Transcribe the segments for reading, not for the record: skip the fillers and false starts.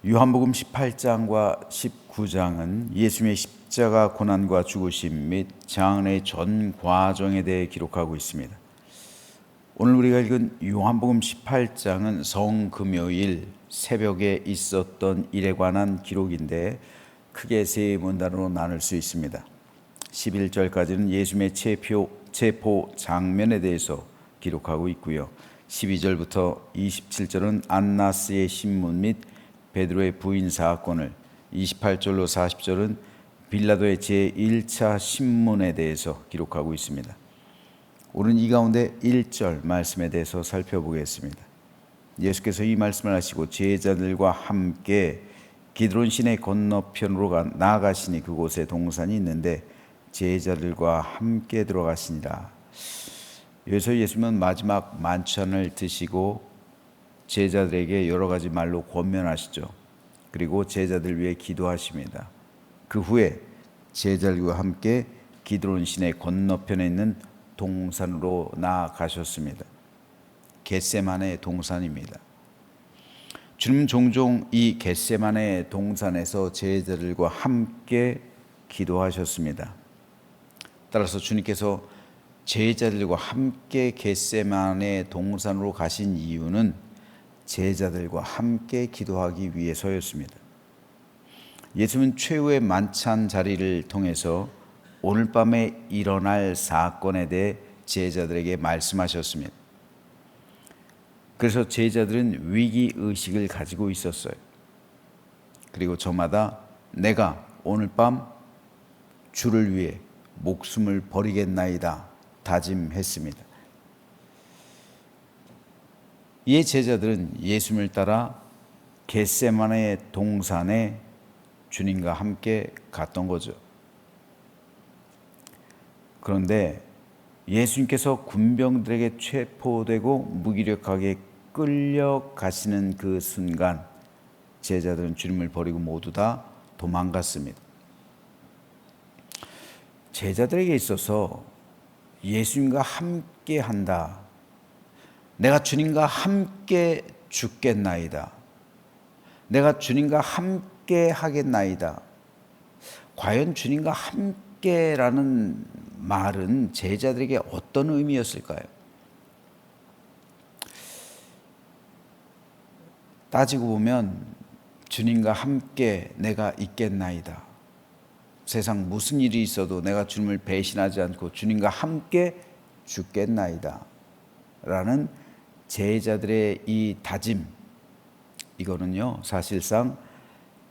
요한복음 18장과 19장은 예수님의 십자가 고난과 죽으심 및 장례의 전 과정에 대해 기록하고 있습니다. 오늘 우리가 읽은 요한복음 18장은 성금요일 새벽에 있었던 일에 관한 기록인데 크게 세 문단으로 나눌 수 있습니다. 11절까지는 예수님의 체포 장면에 대해서 기록하고 있고요. 12절부터 27절은 안나스의 신문 및 베드로의 부인 사건을, 28절로 40절은 빌라도의 제1차 신문에 대해서 기록하고 있습니다. 오늘 이 가운데 1절 말씀에 대해서 살펴보겠습니다. 예수께서 이 말씀을 하시고 제자들과 함께 기드론 시내 건너편으로 나아가시니 그곳에 동산이 있는데 제자들과 함께 들어가시니라. 여기서 예수님은 마지막 만찬을 드시고 제자들에게 여러 가지 말로 권면하시죠. 그리고 제자들 위해 기도하십니다. 그 후에 제자들과 함께 기드론 시내 건너편에 있는 동산으로 나아가셨습니다. 겟세마네 동산입니다. 주님은 종종 이 겟세마네 동산에서 제자들과 함께 기도하셨습니다. 따라서 주님께서 제자들과 함께 겟세마네 동산으로 가신 이유는 제자들과 함께 기도하기 위해서였습니다. 예수님은 최후의 만찬 자리를 통해서 오늘 밤에 일어날 사건에 대해 제자들에게 말씀하셨습니다. 그래서 제자들은 위기의식을 가지고 있었어요. 그리고 저마다 내가 오늘 밤 주를 위해 목숨을 버리겠나이다 다짐했습니다. 이에 제자들은 예수님을 따라 겟세마네 동산에 주님과 함께 갔던 거죠. 그런데 예수님께서 군병들에게 체포되고 무기력하게 끌려가시는 그 순간 제자들은 주님을 버리고 모두 다 도망갔습니다. 제자들에게 있어서 예수님과 함께 한다, 내가 주님과 함께 죽겠나이다, 내가 주님과 함께 하겠나이다, 과연 주님과 함께라는 말은 제자들에게 어떤 의미였을까요? 따지고 보면 주님과 함께 내가 있겠나이다, 세상 무슨 일이 있어도 내가 주님을 배신하지 않고 주님과 함께 죽겠나이다 라는 제자들의 이 다짐, 이거는요 사실상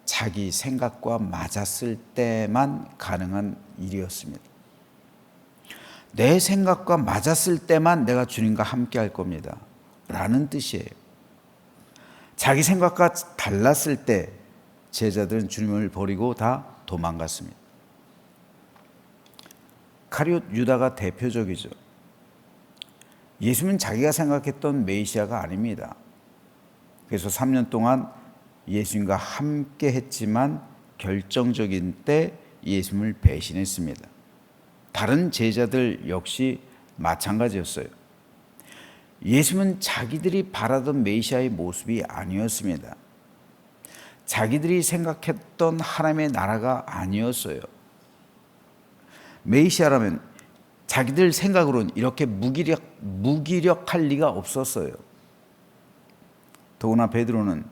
자기 생각과 맞았을 때만 가능한 일이었습니다. 내 생각과 맞았을 때만 내가 주님과 함께 할 겁니다 라는 뜻이에요. 자기 생각과 달랐을 때 제자들은 주님을 버리고 다 도망갔습니다. 가룟 유다가 대표적이죠. 예수님은 자기가 생각했던 메시아가 아닙니다. 그래서 3년 동안 예수님과 함께 했지만 결정적인 때 예수님을 배신했습니다. 다른 제자들 역시 마찬가지였어요. 예수님은 자기들이 바라던 메시아의 모습이 아니었습니다. 자기들이 생각했던 하나님의 나라가 아니었어요. 메시아라면 자기들 생각으로는 이렇게 무기력할 리가 없었어요. 더구나 베드로는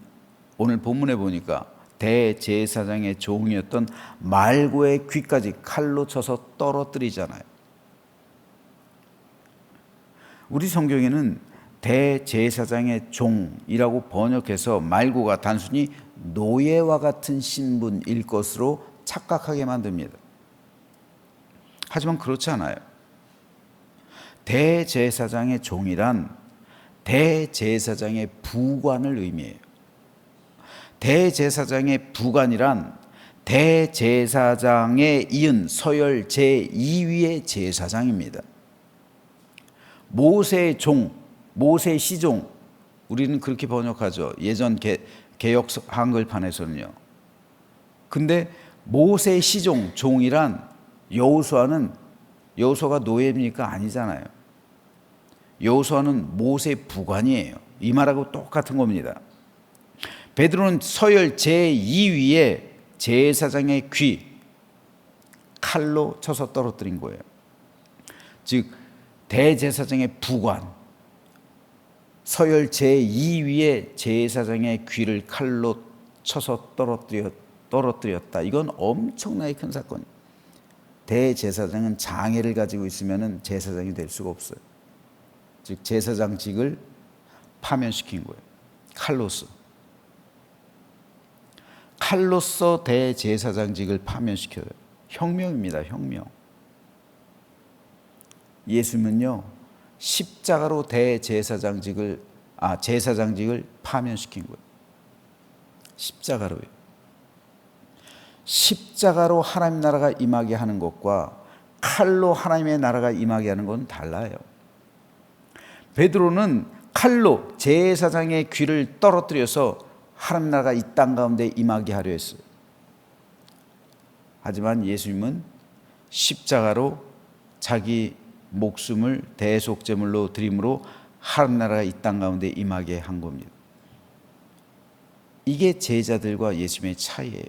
오늘 본문에 보니까 대제사장의 종이었던 말고의 귀까지 칼로 쳐서 떨어뜨리잖아요. 우리 성경에는 대제사장의 종이라고 번역해서 말고가 단순히 노예와 같은 신분일 것으로 착각하게 만듭니다. 하지만 그렇지 않아요. 대제사장의 종이란 대제사장의 부관을 의미해요. 대제사장의 부관이란 대제사장에 이은 서열 제2위의 제사장입니다. 모세의 종, 모세의 시종, 우리는 그렇게 번역하죠. 예전 개역 한글판에서는요. 근데 모세의 시종, 종이란 여호수아가 노예입니까? 아니잖아요. 여호수아는 모세 부관이에요. 이 말하고 똑같은 겁니다. 베드로는 서열 제2위에 제사장의 귀 칼로 쳐서 떨어뜨린 거예요. 즉 대제사장의 부관, 서열 제2위에 제사장의 귀를 칼로 쳐서 떨어뜨렸다. 이건 엄청나게 큰 사건이에요. 대제사장은 장애를 가지고 있으면 제사장이 될 수가 없어요. 즉 제사장직을 파면시킨 거예요. 칼로서 대제사장직을 파면시켜요. 혁명입니다. 혁명. 예수님은요 십자가로 제사장직을 파면시킨 거예요. 십자가로요. 십자가로 하나님 나라가 임하게 하는 것과 칼로 하나님의 나라가 임하게 하는 건 달라요. 베드로는 칼로 제사장의 귀를 떨어뜨려서 하나님 나라가 이 땅 가운데 임하게 하려 했어요. 하지만 예수님은 십자가로 자기 목숨을 대속제물로 드림으로 하나님 나라가 이 땅 가운데 임하게 한 겁니다. 이게 제자들과 예수님의 차이예요.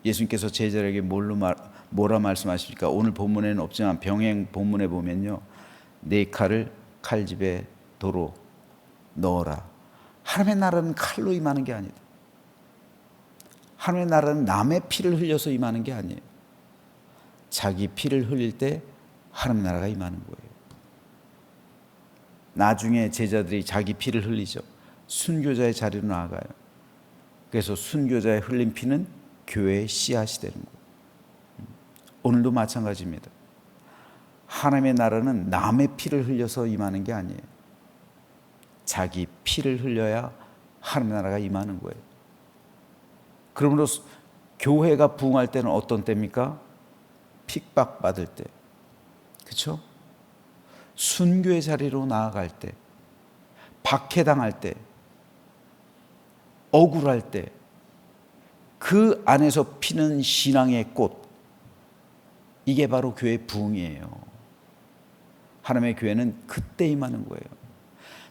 예수님께서 제자들에게 뭐라 말씀하십니까? 오늘 본문에는 없지만 병행 본문에 보면요, 네 칼을 칼집에 도로 넣어라. 하나님의 나라는 칼로 임하는 게 아니다. 하나님의 나라는 남의 피를 흘려서 임하는 게 아니에요. 자기 피를 흘릴 때 하나님의 나라가 임하는 거예요. 나중에 제자들이 자기 피를 흘리죠. 순교자의 자리로 나아가요. 그래서 순교자의 흘린 피는 교회의 씨앗이 되는 거예요. 오늘도 마찬가지입니다. 하나님의 나라는 남의 피를 흘려서 임하는 게 아니에요. 자기 피를 흘려야 하나님의 나라가 임하는 거예요. 그러므로 교회가 부흥할 때는 어떤 때입니까? 핍박받을 때, 그렇죠? 순교의 자리로 나아갈 때, 박해당할 때, 억울할 때, 그 안에서 피는 신앙의 꽃, 이게 바로 교회의 부흥이에요. 하나님의 교회는 그때 임하는 거예요.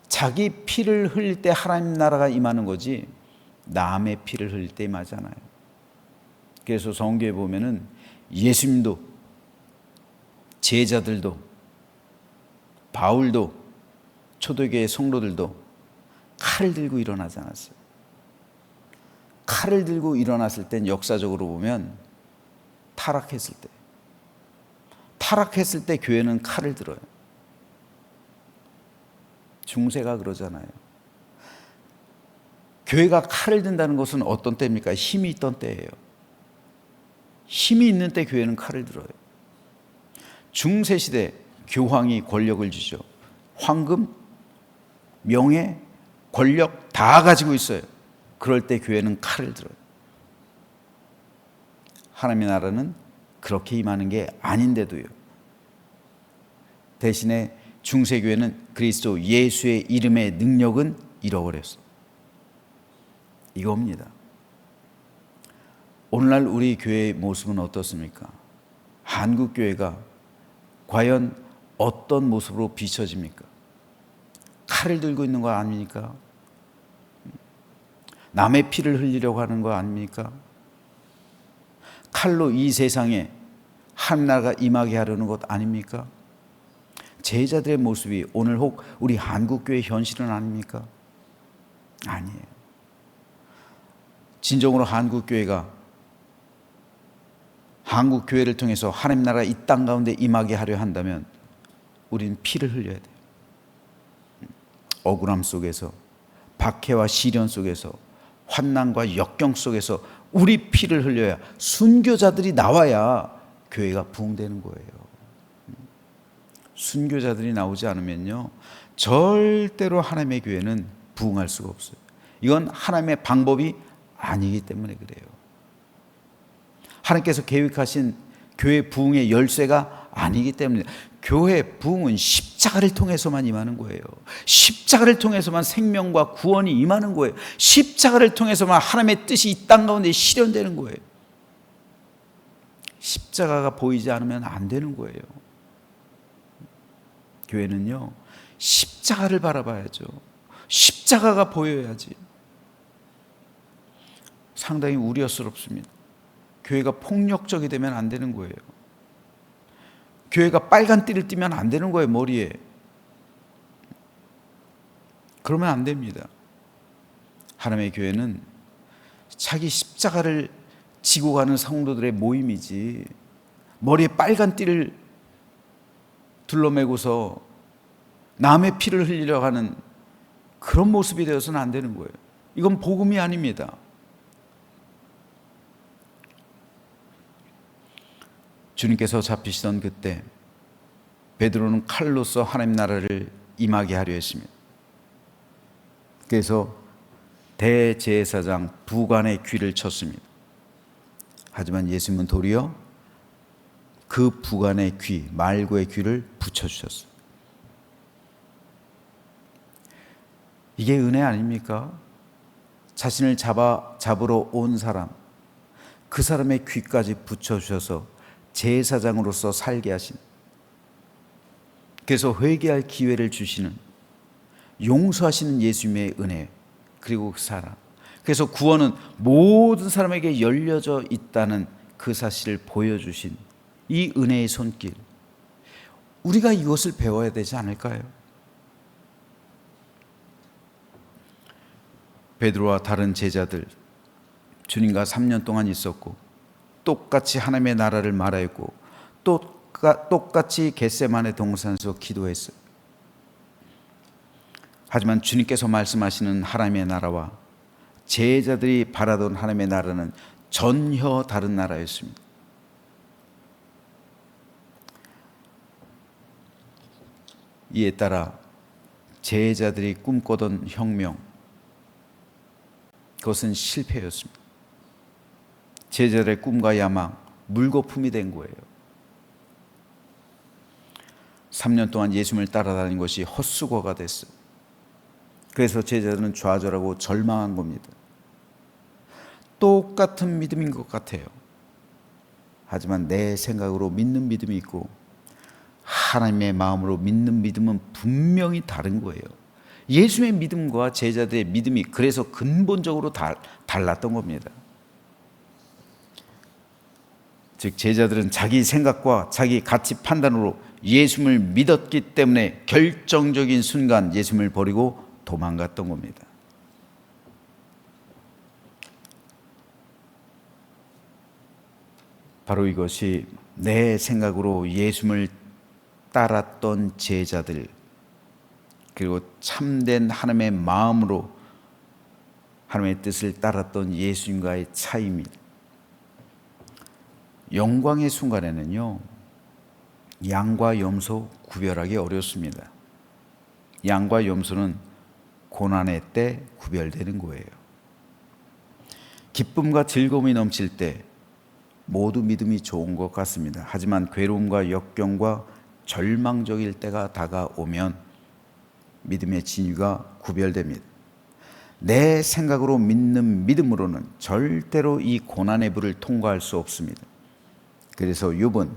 자기 피를 흘릴 때 하나님 나라가 임하는 거지 남의 피를 흘릴 때 임하잖아요. 그래서 성경에 보면은 예수님도, 제자들도, 바울도, 초대교회 성도들도 칼을 들고 일어나지 않았어요. 칼을 들고 일어났을 땐 역사적으로 보면 타락했을 때 교회는 칼을 들어요. 중세가 그러잖아요. 교회가 칼을 든다는 것은 어떤 때입니까? 힘이 있던 때예요. 힘이 있는 때 교회는 칼을 들어요. 중세시대 교황이 권력을 주죠. 황금, 명예, 권력 다 가지고 있어요. 그럴 때 교회는 칼을 들어요. 하나님의 나라는 그렇게 임하는 게 아닌데도요. 대신에 중세교회는 그리스도 예수의 이름의 능력은 잃어버렸어요. 이겁니다. 오늘날 우리 교회의 모습은 어떻습니까? 한국교회가 과연 어떤 모습으로 비춰집니까? 칼을 들고 있는 거 아닙니까? 남의 피를 흘리려고 하는 거 아닙니까? 칼로 이 세상에 하나님 나라가 임하게 하려는 것 아닙니까? 제자들의 모습이 오늘 혹 우리 한국교회의 현실은 아닙니까? 아니에요. 진정으로 한국교회가 한국교회를 통해서 하나님 나라가 이 땅 가운데 임하게 하려 한다면 우리는 피를 흘려야 돼요. 억울함 속에서, 박해와 시련 속에서, 환난과 역경 속에서 우리 피를 흘려야, 순교자들이 나와야 교회가 부흥되는 거예요. 순교자들이 나오지 않으면요, 절대로 하나님의 교회는 부흥할 수가 없어요. 이건 하나님의 방법이 아니기 때문에 그래요. 하나님께서 계획하신 교회 부흥의 열쇠가 아니기 때문에, 교회 부흥은 십자가를 통해서만 임하는 거예요. 십자가를 통해서만 생명과 구원이 임하는 거예요. 십자가를 통해서만 하나님의 뜻이 이 땅 가운데 실현되는 거예요. 십자가가 보이지 않으면 안 되는 거예요. 교회는요, 십자가를 바라봐야죠. 십자가가 보여야지. 상당히 우려스럽습니다. 교회가 폭력적이 되면 안 되는 거예요. 교회가 빨간 띠를 띠면 안 되는 거예요, 머리에. 그러면 안 됩니다. 하나님의 교회는 자기 십자가를 지고 가는 성도들의 모임이지, 머리에 빨간 띠를 둘러매고서 남의 피를 흘리려 하는 그런 모습이 되어서는 안 되는 거예요. 이건 복음이 아닙니다. 주님께서 잡히시던 그때 베드로는 칼로서 하나님 나라를 임하게 하려 했습니다. 그래서 대제사장 부관의 귀를 쳤습니다. 하지만 예수님은 도리어 그 부관의 귀, 말고의 귀를 붙여주셨어요. 이게 은혜 아닙니까? 자신을 잡으러 온 사람, 그 사람의 귀까지 붙여주셔서 제사장으로서 살게 하신, 그래서 회개할 기회를 주시는, 용서하시는 예수님의 은혜, 그리고 그 사람, 그래서 구원은 모든 사람에게 열려져 있다는 그 사실을 보여주신 이 은혜의 손길, 우리가 이것을 배워야 되지 않을까요? 베드로와 다른 제자들, 주님과 3년 동안 있었고 똑같이 하나님의 나라를 말하였고 똑같이 겟세마네 동산에서 기도했어요. 하지만 주님께서 말씀하시는 하나님의 나라와 제자들이 바라던 하나님의 나라는 전혀 다른 나라였습니다. 이에 따라 제자들이 꿈꾸던 혁명, 그것은 실패였습니다. 제자들의 꿈과 야망, 물거품이 된 거예요. 3년 동안 예수님을 따라다닌 것이 헛수고가 됐어요. 그래서 제자들은 좌절하고 절망한 겁니다. 똑같은 믿음인 것 같아요. 하지만 내 생각으로 믿는 믿음이 있고 하나님의 마음으로 믿는 믿음은 분명히 다른 거예요. 예수의 믿음과 제자들의 믿음이 그래서 근본적으로 달랐던 겁니다. 즉 제자들은 자기 생각과 자기 가치 판단으로 예수님을 믿었기 때문에 결정적인 순간 예수님을 버리고 도망갔던 겁니다. 바로 이것이 내 생각으로 예수님을 따랐던 제자들, 그리고 참된 하나님의 마음으로 하나님의 뜻을 따랐던 예수님과의 차이입니다. 영광의 순간에는요, 양과 염소 구별하기 어렵습니다. 양과 염소는 고난의 때 구별되는 거예요. 기쁨과 즐거움이 넘칠 때 모두 믿음이 좋은 것 같습니다. 하지만 괴로움과 역경과 절망적일 때가 다가오면 믿음의 진위가 구별됩니다. 내 생각으로 믿는 믿음으로는 절대로 이 고난의 불을 통과할 수 없습니다. 그래서 욥은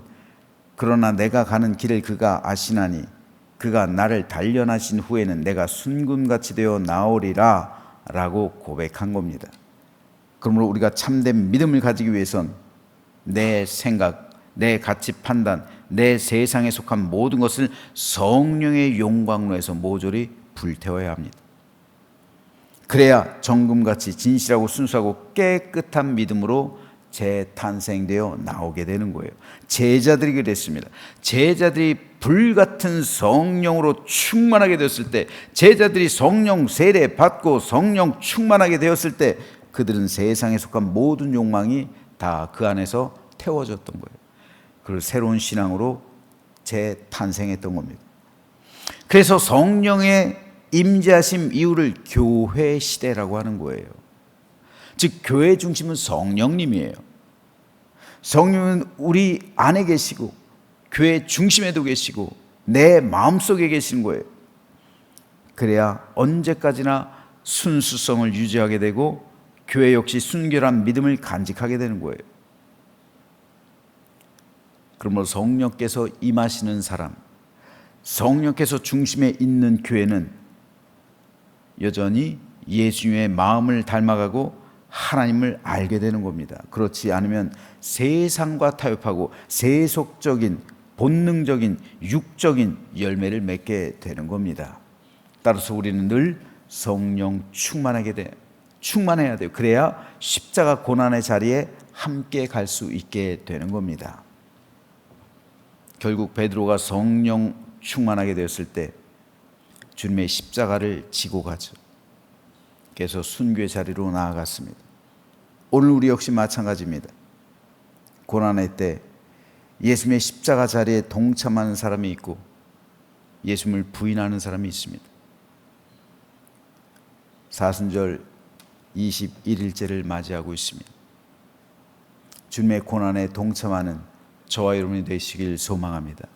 그러나 내가 가는 길을 그가 아시나니 그가 나를 단련하신 후에는 내가 순금같이 되어 나오리라 라고 고백한 겁니다. 그러므로 우리가 참된 믿음을 가지기 위해선 내 생각, 내 가치 판단, 내 세상에 속한 모든 것을 성령의 용광로 해서 모조리 불태워야 합니다. 그래야 정금같이 진실하고 순수하고 깨끗한 믿음으로 재탄생되어 나오게 되는 거예요. 제자들이 그랬습니다. 제자들이 불같은 성령으로 충만하게 되었을 때, 제자들이 성령 세례 받고 성령 충만하게 되었을 때 그들은 세상에 속한 모든 욕망이 다 그 안에서 태워졌던 거예요. 그리고 새로운 신앙으로 재탄생했던 겁니다. 그래서 성령의 임재하심 이후를 교회 시대라고 하는 거예요. 즉 교회 중심은 성령님이에요. 성령은 우리 안에 계시고 교회 중심에도 계시고 내 마음속에 계시는 거예요. 그래야 언제까지나 순수성을 유지하게 되고 교회 역시 순결한 믿음을 간직하게 되는 거예요. 그러므로 성령께서 임하시는 사람, 성령께서 중심에 있는 교회는 여전히 예수님의 마음을 닮아가고 하나님을 알게 되는 겁니다. 그렇지 않으면 세상과 타협하고 세속적인 본능적인 육적인 열매를 맺게 되는 겁니다. 따라서 우리는 늘 성령 충만해야 돼요. 그래야 십자가 고난의 자리에 함께 갈 수 있게 되는 겁니다. 결국 베드로가 성령 충만하게 되었을 때 주님의 십자가를 지고 가죠. 그래서 순교의 자리로 나아갔습니다. 오늘 우리 역시 마찬가지입니다. 고난의 때 예수님의 십자가 자리에 동참하는 사람이 있고 예수님을 부인하는 사람이 있습니다. 사순절 21일째를 맞이하고 있습니다. 주님의 고난에 동참하는 저와 여러분이 되시길 소망합니다.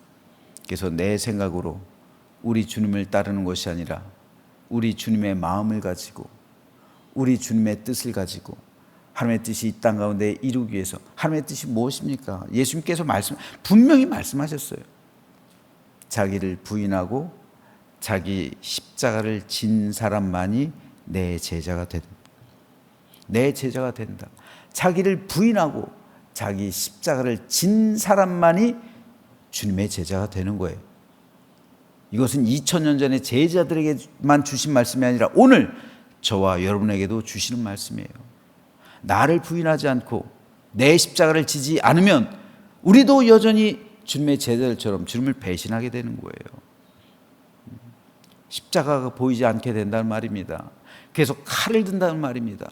그래서 내 생각으로 우리 주님을 따르는 것이 아니라 우리 주님의 마음을 가지고 우리 주님의 뜻을 가지고 하나님의 뜻이 이 땅 가운데 이루기 위해서 하나님의 뜻이 무엇입니까? 예수님께서 분명히 말씀하셨어요. 자기를 부인하고 자기 십자가를 진 사람만이 내 제자가 된다. 내 제자가 된다. 자기를 부인하고 자기 십자가를 진 사람만이 주님의 제자가 되는 거예요. 이것은 2000년 전에 제자들에게만 주신 말씀이 아니라 오늘 저와 여러분에게도 주시는 말씀이에요. 나를 부인하지 않고 내 십자가를 지지 않으면 우리도 여전히 주님의 제자들처럼 주님을 배신하게 되는 거예요. 십자가가 보이지 않게 된다는 말입니다. 계속 칼을 든다는 말입니다.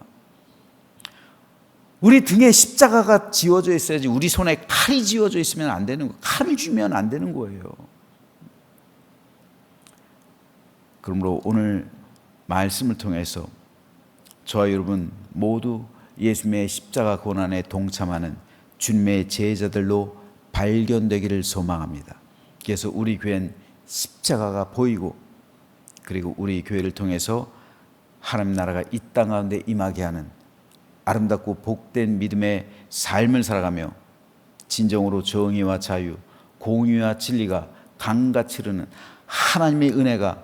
우리 등에 십자가가 지워져 있어야지 우리 손에 칼이 지워져 있으면 안 되는 거예요. 칼을 쥐면 안 되는 거예요. 그러므로 오늘 말씀을 통해서 저와 여러분 모두 예수님의 십자가 고난에 동참하는 주님의 제자들로 발견되기를 소망합니다. 그래서 우리 교회는 십자가가 보이고 그리고 우리 교회를 통해서 하나님 나라가 이 땅 가운데 임하게 하는 아름답고 복된 믿음의 삶을 살아가며 진정으로 정의와 자유, 공의와 진리가 강같이 흐르는 하나님의 은혜가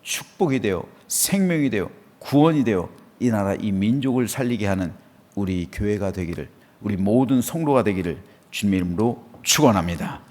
축복이 되어 생명이 되어 구원이 되어 이 나라 이 민족을 살리게 하는 우리 교회가 되기를 우리 모든 성도가 되기를 주님의 이름으로 축원합니다.